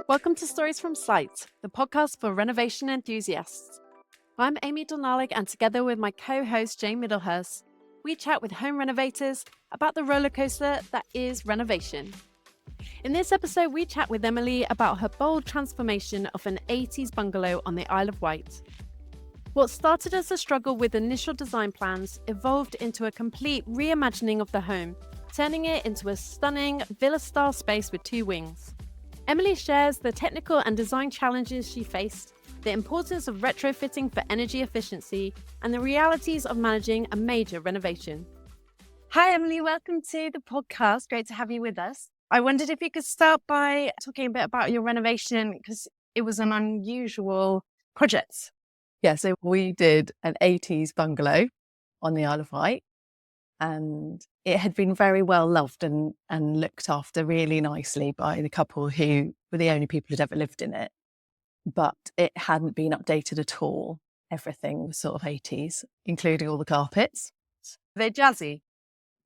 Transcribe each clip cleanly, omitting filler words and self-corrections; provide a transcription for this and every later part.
Welcome to Stories from Site, the podcast for renovation enthusiasts. I'm Amy Donalik, and together with my co-host Jane Middlehurst, we chat with home renovators about the rollercoaster that is renovation. In this episode, we chat with Emily about her bold transformation of an 80s bungalow on the Isle of Wight. What started as a struggle with initial design plans evolved into a complete reimagining of the home, turning it into a stunning villa-style space with 2 wings. Emily shares the technical and design challenges she faced, the importance of retrofitting for energy efficiency, and the realities of managing a major renovation. Hi, Emily. Welcome to the podcast. Great to have you with us. I wondered if you could start by talking a bit about your renovation, because it was an unusual project. Yeah, so we did an 80s bungalow on the Isle of Wight, and it had been very well loved and looked after really nicely by the couple who were the only people who'd ever lived in it. But it hadn't been updated at all. Everything was sort of 80s, including all the carpets. They're jazzy.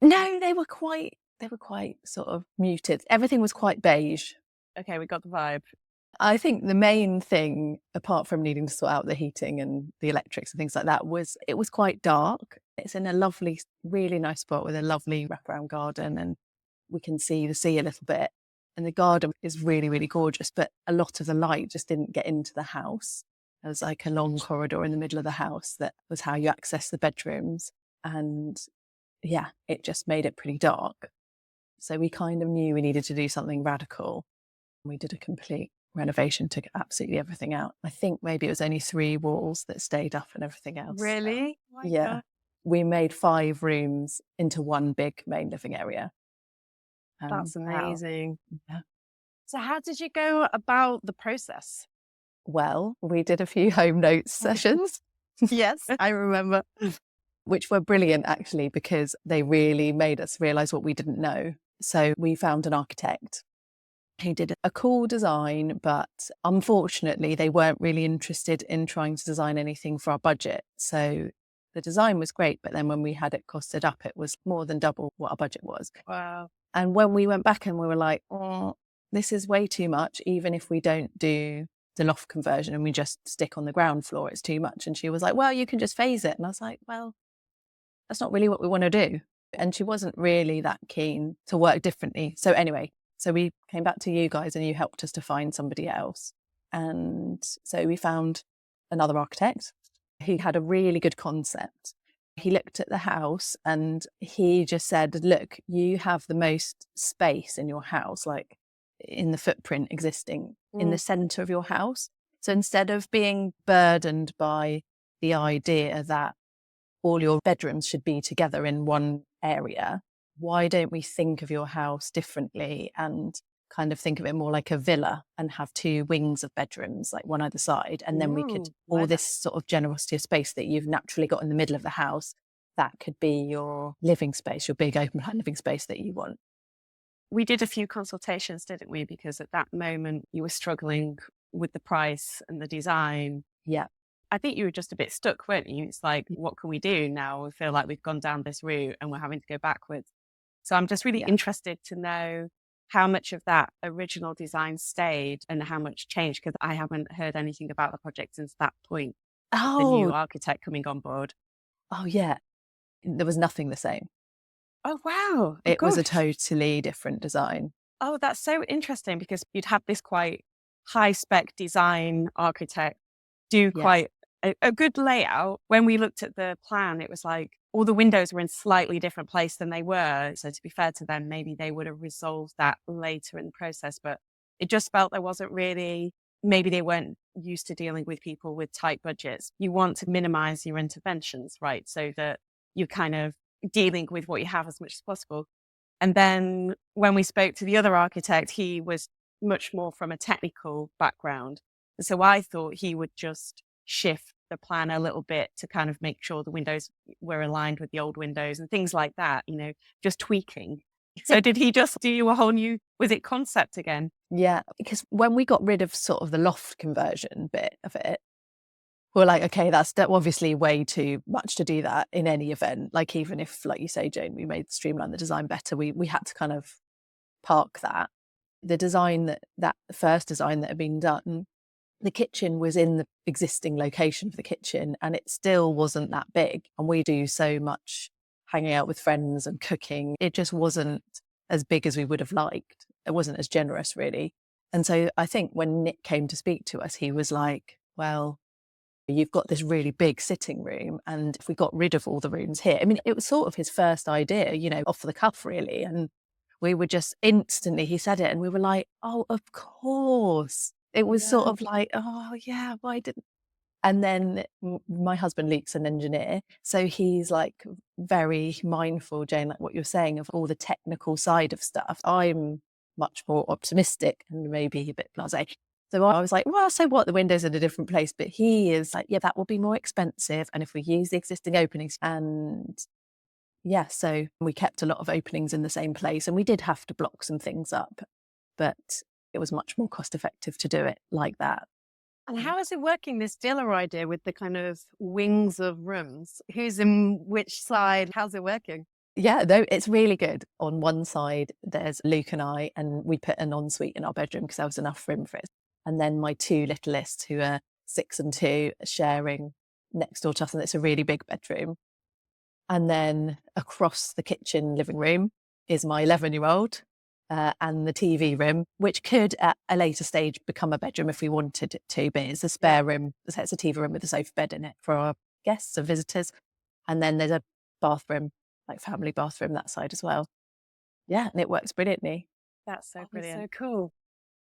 No, they were quite sort of muted. Everything was quite beige. Okay, we got the vibe. I think the main thing, apart from needing to sort out the heating and the electrics and things like that, was it was quite dark. It's in a lovely, really nice spot with a lovely wraparound garden, and we can see the sea a little bit. And the garden is really, really gorgeous, but a lot of the light just didn't get into the house. There was like a long corridor in the middle of the house that was how you access the bedrooms. And yeah, it just made it pretty dark. So we kind of knew we needed to do something radical. We did a complete renovation, took absolutely everything out. I think maybe it was only 3 walls that stayed up and everything else. Really? Yeah. God. We made 5 rooms into one big main living area. That's amazing. Yeah. So how did you go about the process? Well, we did a few HomeNotes sessions. Yes, I remember. Which were brilliant, actually, because they really made us realise what we didn't know. So we found an architect who did a cool design, but unfortunately, they weren't really interested in trying to design anything for our budget. So the design was great, but then when we had it costed up, it was more than double what our budget was. Wow. And when we went back and we were like, oh, this is way too much, even if we don't do the loft conversion and we just stick on the ground floor, it's too much. And she was like, well, you can just phase it. And I was like, well, that's not really what we want to do. And she wasn't really that keen to work differently. So anyway, so we came back to you guys and you helped us to find somebody else. And so we found another architect who had a really good concept. He looked at the house and he just said, look, you have the most space in your house, like in the footprint existing in the centre of your house. So instead of being burdened by the idea that all your bedrooms should be together in one area, why don't we think of your house differently and kind of think of it more like a villa and have 2 wings of bedrooms, like one either side. And then we could, all this sort of generosity of space that you've naturally got in the middle of the house, that could be your living space, your big open plan living space that you want. We did a few consultations, didn't we? Because at that moment you were struggling with the price and the design. Yeah. I think you were just a bit stuck, weren't you? It's like, what can we do now? We feel like we've gone down this route and we're having to go backwards. So I'm just really interested to know how much of that original design stayed and how much changed, because I haven't heard anything about the project since that point. The new architect coming on board. Oh, yeah. There was nothing the same. Oh, wow. It was a totally different design. Oh, that's so interesting, because you'd had this quite high spec design architect do quite a good layout. When we looked at the plan, it was like all the windows were in slightly different place than they were. So to be fair to them, maybe they would have resolved that later in the process, but it just felt there wasn't really, maybe they weren't used to dealing with people with tight budgets. You want to minimize your interventions, right? So that you're kind of dealing with what you have as much as possible. And then when we spoke to the other architect, he was much more from a technical background. And so I thought he would just shift the plan a little bit to kind of make sure the windows were aligned with the old windows and things like that, you know, just tweaking. So did he just do you a whole new, was it concept again? Yeah, because when we got rid of sort of the loft conversion bit of it, we're like, okay, that's obviously way too much to do that in any event. Like, even if, like you say, Jane, we made streamline the design better, we had to kind of park that. the design that first design that had been done, the kitchen was in the existing location of the kitchen and it still wasn't that big. And we do so much hanging out with friends and cooking. It just wasn't as big as we would have liked. It wasn't as generous, really. And so I think when Nick came to speak to us, he was like, well, you've got this really big sitting room. And if we got rid of all the rooms here, I mean, it was sort of his first idea, off the cuff, really. And we were just instantly, he said it and we were like, oh, of course. It was sort of like, oh, yeah, why didn't. And then my husband, Luke's an engineer. So he's like very mindful, Jane, like what you're saying, of all the technical side of stuff. I'm much more optimistic and maybe a bit blasé. So I was like, well, so what? The window's in a different place. But he is like, yeah, that will be more expensive. And if we use the existing openings and yeah, so we kept a lot of openings in the same place and we did have to block some things up, but it was much more cost effective to do it like that. And how is it working, this dealer idea with the kind of wings of rooms? Who's in which side? How's it working? Yeah, no, it's really good. On one side, there's Luke and I, and we put an ensuite in our bedroom because there was enough room for it. And then my two littlest, who are 6 and 2, are sharing next door to us, and it's a really big bedroom. And then across the kitchen living room is my 11-year-old and the TV room, which could at a later stage become a bedroom if we wanted it to, but it's a spare room. So it's a TV room with a sofa bed in it for our guests and visitors. And then there's a bathroom, like family bathroom, that side as well. Yeah, and it works brilliantly. That's so brilliant. So cool.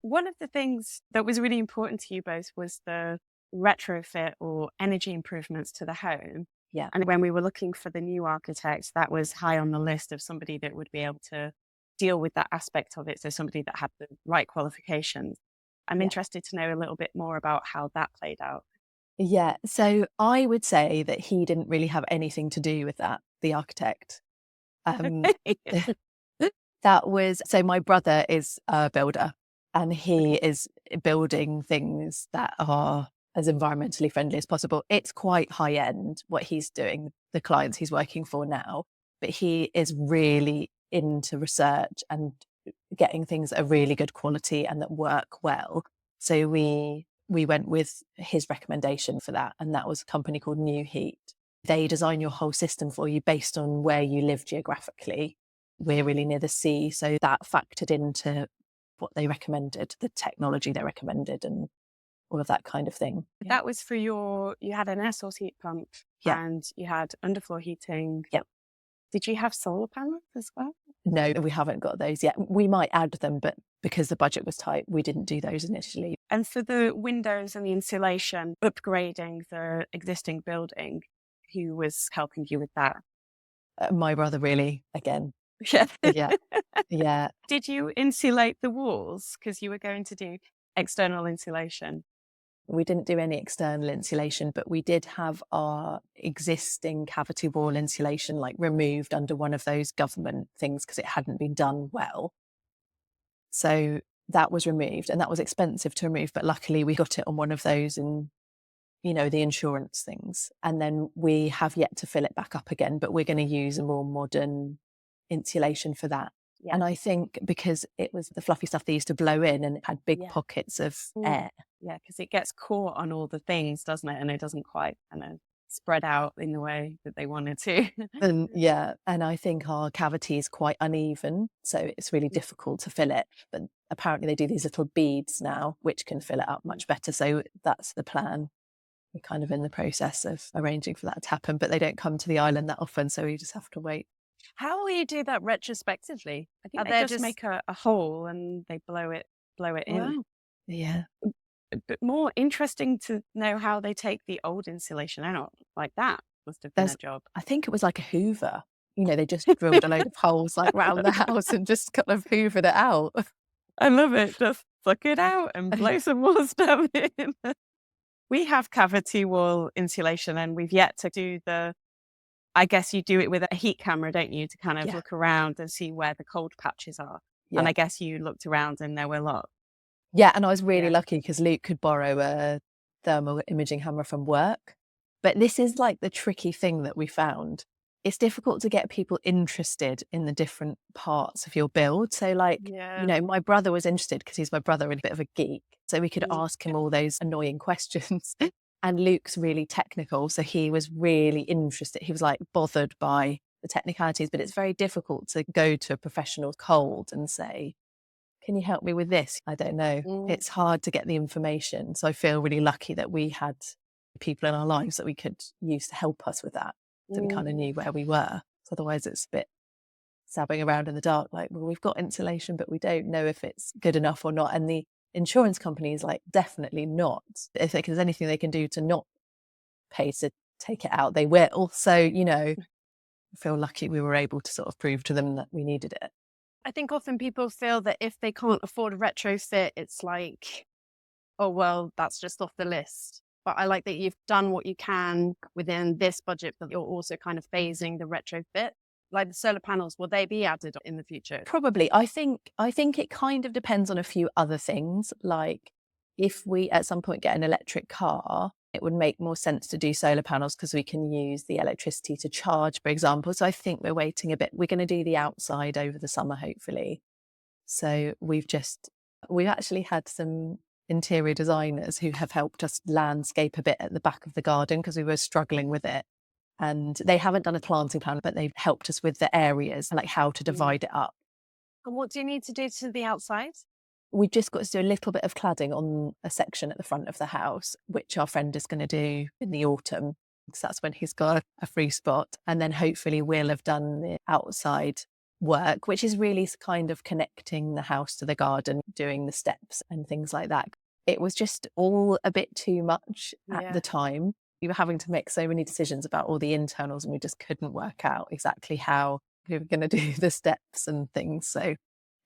One of the things that was really important to you both was the retrofit or energy improvements to the home. Yeah. And when we were looking for the new architect, that was high on the list of somebody that would be able to deal with that aspect of it. So somebody that had the right qualifications. I'm interested to know a little bit more about how that played out. Yeah. So I would say that he didn't really have anything to do with that, the architect. That was, so my brother is a builder and he is building things that are as environmentally friendly as possible. It's quite high end what he's doing, the clients he's working for now, but he is really into research and getting things that are really good quality and that work well. So we went with his recommendation for that, and that was a company called New Heat. They design your whole system for you based on where you live geographically. We're really near the sea, so that factored into what they recommended, the technology they recommended and all of that kind of thing. That was for you had an air source heat pump and you had underfloor heating. Yep. Did you have solar panels as well? No, we haven't got those yet. We might add them, but because the budget was tight, we didn't do those initially. And for the windows and the insulation, upgrading the existing building, who was helping you with that? My brother, really, again. Yeah. Yeah. Did you insulate the walls? Because you were going to do external insulation. We didn't do any external insulation, but we did have our existing cavity wall insulation like removed under one of those government things because it hadn't been done well. So that was removed and that was expensive to remove, but luckily we got it on one of those and, the insurance things. And then we have yet to fill it back up again, but we're going to use a more modern insulation for that. Yeah. And I think because it was the fluffy stuff they used to blow in and it had big pockets of air. Yeah, because it gets caught on all the things, doesn't it? And it doesn't quite spread out in the way that they wanted to. And I think our cavity is quite uneven, so it's really difficult to fill it. But apparently they do these little beads now, which can fill it up much better. So that's the plan. We're kind of in the process of arranging for that to happen, but they don't come to the island that often, so we just have to wait. How will you do that retrospectively? I think they just make a hole and they blow it in. Wow. Yeah. But more interesting to know how they take the old insulation out. Like that must have been a job. I think it was like a Hoover. They just drilled a load of holes like around the house and just kind of hoovered it out. I love it. Just suck it out and blow some more stuff in. We have cavity wall insulation and we've yet to do I guess you do it with a heat camera, don't you, to kind of look around and see where the cold patches are. Yeah. And I guess you looked around and there were a lot. Yeah, and I was really lucky because Luke could borrow a thermal imaging camera from work. But this is like the tricky thing that we found. it's difficult to get people interested in the different parts of your build. So like, Yeah. you know, my brother was interested because he's my brother and a bit of a geek. So we could Mm. ask him all those annoying questions. And Luke's really technical. So he was really interested. He was like bothered by the technicalities, but it's very difficult to go to a professional cold and say, can you help me with this? I don't know. It's hard to get the information. So I feel really lucky that we had people in our lives that we could use to help us with that. So we kind of knew where we were. So otherwise it's a bit stabbing around in the dark, like, well, we've got insulation, but we don't know if it's good enough or not. And the insurance company is like, definitely not. If there's anything they can do to not pay to take it out, they will. So, you know, I feel lucky we were able to sort of prove to them that we needed it. I think often people feel that if they can't afford a retrofit, it's like, oh, well, that's just off the list. But I like that you've done what you can within this budget, but you're also kind of phasing the retrofit. Like the solar panels, will they be added in the future? Probably. I think it kind of depends on a few other things. Like if we at some point get an electric car, it would make more sense to do solar panels because we can use the electricity to charge, for example. So I think we're waiting a bit. We're going to do the outside over the summer, hopefully. So we've actually had some interior designers who have helped us landscape a bit at the back of the garden because we were struggling with it. And they haven't done a planting plan, but they've helped us with the areas and like how to divide it up. And what do you need to do to the outside? We've just got to do a little bit of cladding on a section at the front of the house, which our friend is going to do in the autumn. because that's when he's got a free spot. And then hopefully we'll have done the outside work, which is really kind of connecting the house to the garden, doing the steps and things like that. It was just all a bit too much at the time. We were having to make so many decisions about all the internals and we just couldn't work out exactly how we were going to do the steps and things. So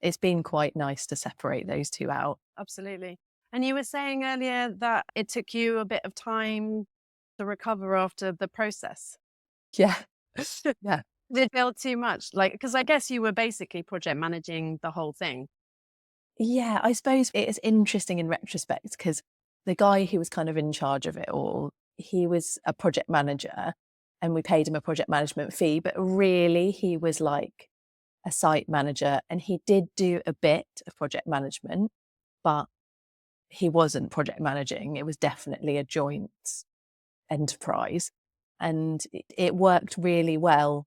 it's been quite nice to separate those two out. Absolutely. And you were saying earlier that it took you a bit of time to recover after the process. Yeah. Yeah. Did it feel too much? Like, because I guess you were basically project managing the whole thing. Yeah, I suppose it's interesting in retrospect because the guy who was kind of in charge of it all, he was a project manager and we paid him a project management fee, but really he was like a site manager and he did do a bit of project management, but he wasn't project managing. It was definitely a joint enterprise. And it worked really well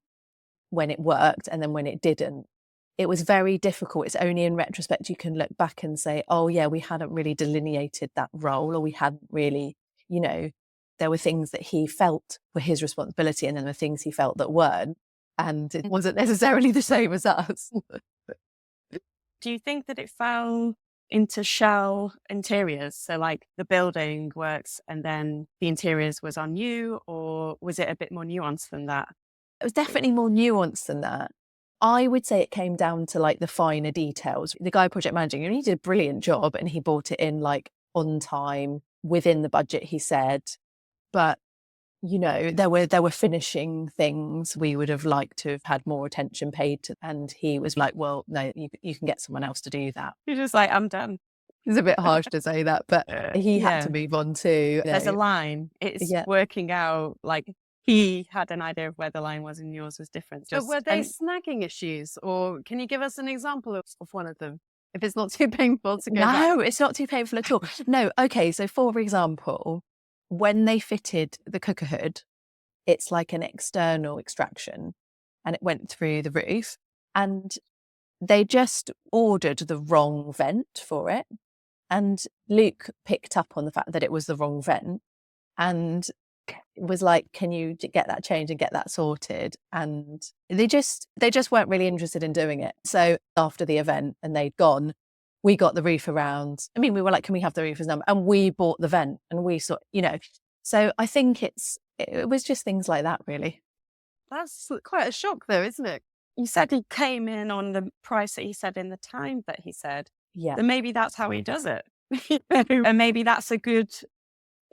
when it worked. And then when it didn't, it was very difficult. It's only in retrospect you can look back and say, oh yeah, we hadn't really delineated that role, or we hadn't really, there were things that he felt were his responsibility and then there were things he felt that weren't. And it wasn't necessarily the same as us. Do you think that it fell into shell interiors? So like the building works and then the interiors was on you, or was it a bit more nuanced than that? It was definitely more nuanced than that. I would say it came down to like the finer details. The guy project managing, he did a brilliant job and he brought it in like on time, within the budget he said. But, there were finishing things we would have liked to have had more attention paid to. And he was like, well, no, you can get someone else to do that. You're just like, I'm done. It's a bit harsh to say that, but he had to move on too. There's a line. It's working out like he had an idea of where the line was and yours was different. But were they snagging issues, or can you give us an example of one of them? If it's not too painful to go back. No, it's not too painful at all. No, okay. So for example, when they fitted the cooker hood, it's like an external extraction and it went through the roof and they just ordered the wrong vent for it. And Luke picked up on the fact that it was the wrong vent and was like, can you get that changed and get that sorted? And they just weren't really interested in doing it. So after the event and they'd gone, we got the roof around. I mean, we were like, can we have the roofer's number? And we bought the vent and we saw, so I think it was just things like that, really. That's quite a shock though, isn't it? You said he came in on the price that he said in the time that he said. Yeah. Then maybe that's how he does it. And maybe that's a good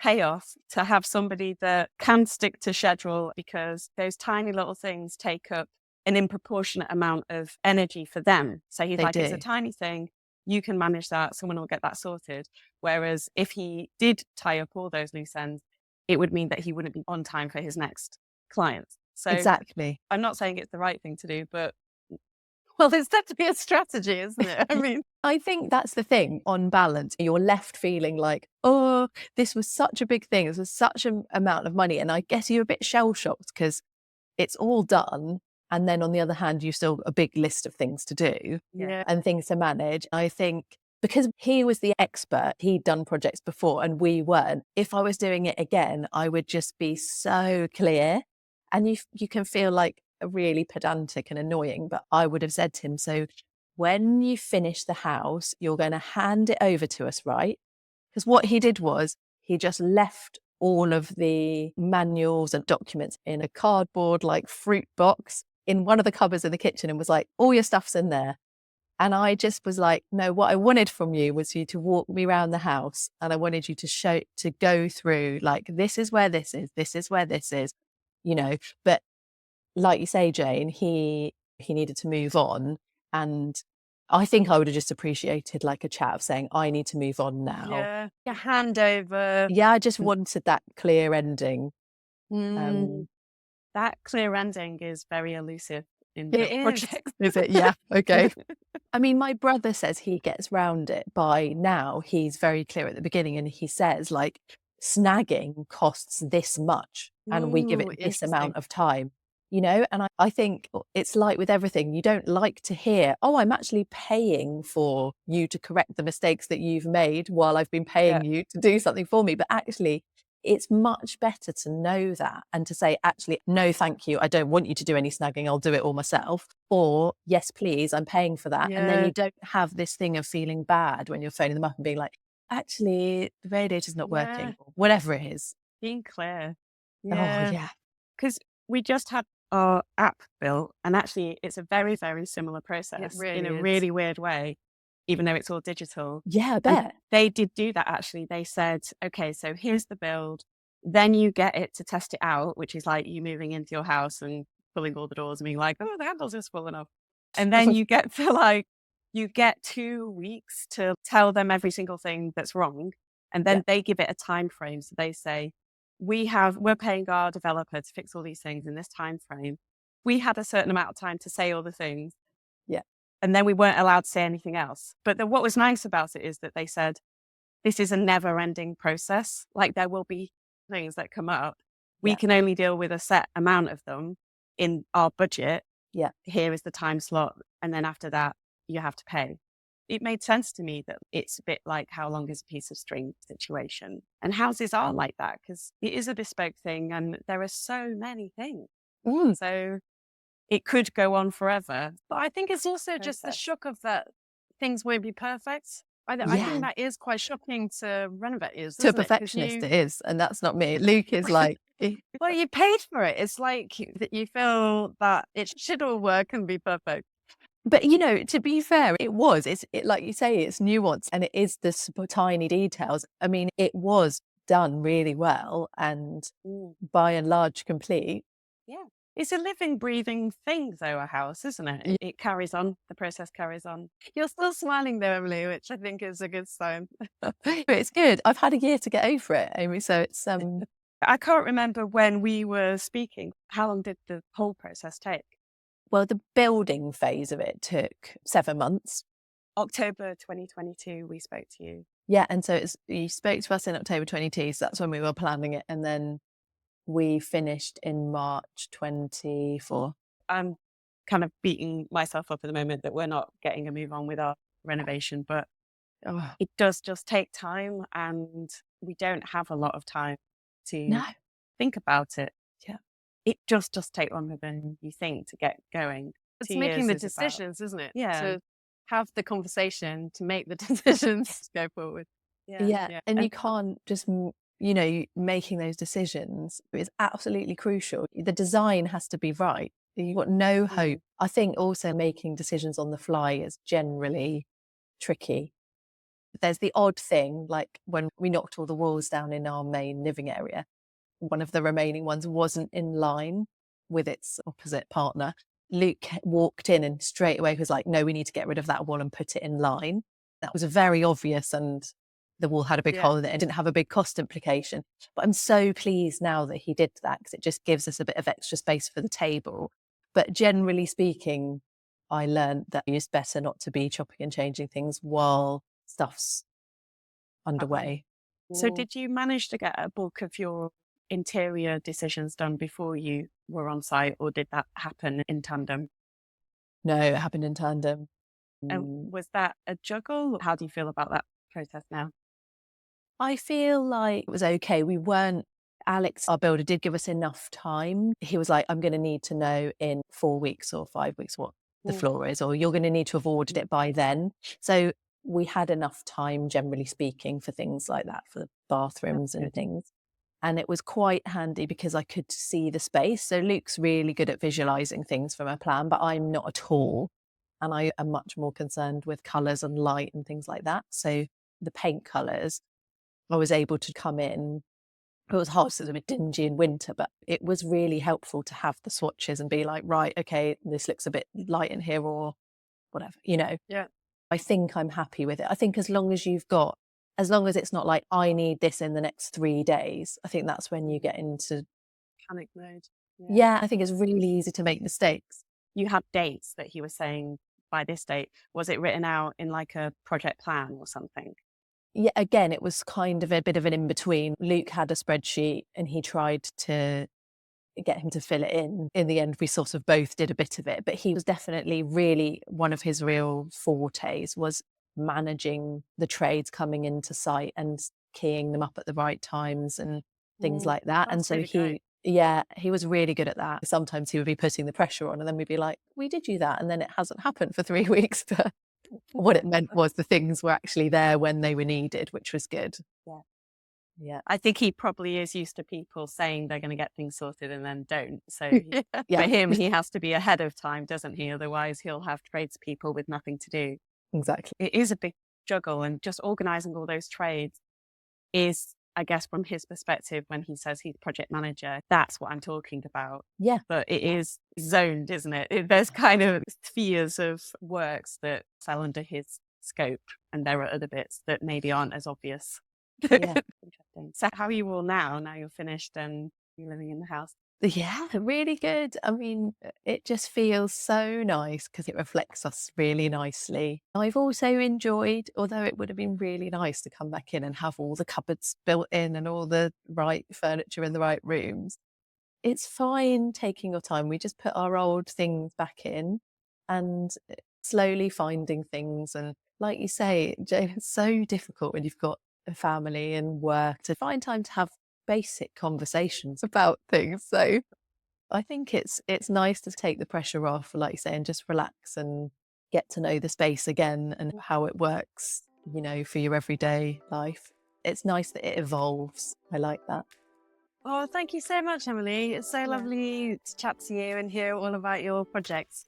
payoff to have somebody that can stick to schedule, because those tiny little things take up an disproportionate amount of energy for them. So he's like, it's a tiny thing. You can manage that. Someone will get that sorted. Whereas if he did tie up all those loose ends, it would mean that he wouldn't be on time for his next clients. So exactly. I'm not saying it's the right thing to do, but Well, it's definitely a strategy, isn't it? I mean, I think that's the thing. On balance, you're left feeling like, oh, this was such a big thing. This was such an amount of money. And I guess you're a bit shell shocked because it's all done. And then on the other hand, you still a big list of things to do yeah. and things to manage. I think because he was the expert, he'd done projects before and we weren't. If I was doing it again, I would just be so clear. And you can feel like really pedantic and annoying, but I would have said to him, so when you finish the house, you're going to hand it over to us, right? Because what he did was he just left all of the manuals and documents in a cardboard like fruit box in one of the cupboards in the kitchen and was like, all your stuff's in there. And I just was like, no, what I wanted from you was you to walk me around the house and I wanted you to go through like, this is where this is where this is, but like you say, Jane, he needed to move on. And I think I would have just appreciated like a chat of saying, I need to move on now. Yeah. A handover. Yeah, I just wanted that clear ending. That clear ending is very elusive in It the is. project. Is it? Yeah. Okay. I mean, my brother says he gets round it by now. He's very clear at the beginning and he says like snagging costs this much and we give Ooh, it this interesting. amount of time, and I think it's like with everything, you don't like to hear, oh, I'm actually paying for you to correct the mistakes that you've made while I've been paying you to do something for me. But actually, it's much better to know that and to say, actually, no, thank you. I don't want you to do any snagging. I'll do it all myself. Or, yes, please, I'm paying for that. And then you don't have this thing of feeling bad when you're phoning them up and being like, actually, the radiator's not working, or whatever it is. Being clear. Oh, yeah. Because we just had our app built, and actually it's a very, very similar process in a really weird way, even though it's all digital. Yeah, I And bet. they did do that actually. They said, okay, so here's the build. Then you get it to test it out, which is like you moving into your house and pulling all the doors and being like, oh, the handle's just falling off. And then you get to you get 2 weeks to tell them every single thing that's wrong. And then they give it a time frame. So they say, we're paying our developer to fix all these things in this time frame. We had a certain amount of time to say all the things. Yeah. And then we weren't allowed to say anything else. But what was nice about it is that they said, this is a never ending process. Like there will be things that come up. We can only deal with a set amount of them in our budget. Yeah. Here is the time slot. And then after that, you have to pay. It made sense to me that it's a bit like how long is a piece of string situation. And houses are like that because it is a bespoke thing and there are so many things. So it could go on forever. But I think it's also just the shock of that things won't be perfect. I think that is quite shocking to renovators. To a perfectionist, it is. And that's not me. Luke is like, well, you paid for it. It's like that you feel that it should all work and be perfect. But, to be fair, it was. It's like you say, it's nuanced and it is the tiny details. I mean, it was done really well and by and large complete. Yeah. It's a living, breathing thing, though, a house, isn't it? It carries on. The process carries on. You're still smiling though, Emily, which I think is a good sign. It's good. I've had a year to get over it, Amy. So it's I can't remember when we were speaking. How long did the whole process take? Well, the building phase of it took 7 months. October 2022, we spoke to you. Yeah. And so you spoke to us in October 22. So that's when we were planning it. And then we finished in March 24. I'm kind of beating myself up at the moment that we're not getting a move on with our renovation, but it does just take time and we don't have a lot of time to think about it. Yeah. It just does take longer than you think to get going. It's making the decisions, isn't it? Yeah. To have the conversation, to make the decisions go forward. Yeah. And you can't just, making those decisions is absolutely crucial. The design has to be right. You've got no hope. I think also making decisions on the fly is generally tricky. There's the odd thing, like when we knocked all the walls down in our main living area, one of the remaining ones wasn't in line with its opposite partner. Luke walked in and straight away was like, no, we need to get rid of that wall and put it in line. That was very obvious and the wall had a big hole in it and didn't have a big cost implication. But I'm so pleased now that he did that, because it just gives us a bit of extra space for the table. But generally speaking, I learned that it's better not to be chopping and changing things while stuff's underway. So did you manage to get a bulk of your interior decisions done before you were on site, or did that happen in tandem? No, it happened in tandem. And was that a juggle? How do you feel about that process now? I feel like it was okay. Alex, our builder, did give us enough time. He was like, I'm going to need to know in 4 weeks or 5 weeks what the floor is, or you're going to need to have ordered it by then. So we had enough time, generally speaking, for things like that, for the bathrooms and things. And it was quite handy because I could see the space. So Luke's really good at visualizing things from a plan, but I'm not at all. And I am much more concerned with colours and light and things like that. So the paint colours, I was able to come in. It was hard, so it was a bit dingy in winter, but it was really helpful to have the swatches and be like, right, okay, this looks a bit light in here or whatever, Yeah. I think I'm happy with it. I think as long as it's not like, I need this in the next 3 days, I think that's when you get into Panic mode. Yeah, I think it's really easy to make mistakes. You had dates that he was saying by this date. Was it written out in like a project plan or something? Yeah, again, it was kind of a bit of an in-between. Luke had a spreadsheet and he tried to get him to fill it in. In the end, we sort of both did a bit of it, but he was definitely really, one of his real fortes was managing the trades coming into site and keying them up at the right times and things like that. And That's so really great. he was really good at that. Sometimes he would be putting the pressure on and then we'd be like, we did you that. And then it hasn't happened for 3 weeks, but what it meant was the things were actually there when they were needed, which was good. Yeah. Yeah. I think he probably is used to people saying they're going to get things sorted and then don't. So Yeah. for him, he has to be ahead of time, doesn't he? Otherwise, he'll have tradespeople with nothing to do. Exactly. It is a big juggle, and just organizing all those trades is, I guess, from his perspective, when he says he's project manager, that's what I'm talking about. Yeah. But it is zoned, isn't it? There's kind of spheres of works that fell under his scope, and there are other bits that maybe aren't as obvious. Yeah. Interesting. So how are you all now? Now you're finished and you're living in the house? Yeah, really good. I mean, it just feels so nice because it reflects us really nicely. I've also enjoyed, although it would have been really nice to come back in and have all the cupboards built in and all the right furniture in the right rooms. It's fine taking your time. We just put our old things back in and slowly finding things. And like you say, Jane, it's so difficult when you've got a family and work to find time to have basic conversations about things. So I think it's nice to take the pressure off, like you say, and just relax and get to know the space again and how it works, for your everyday life. It's nice that it evolves. I like that. Oh, thank you so much, Emily. It's so lovely to chat to you and hear all about your projects.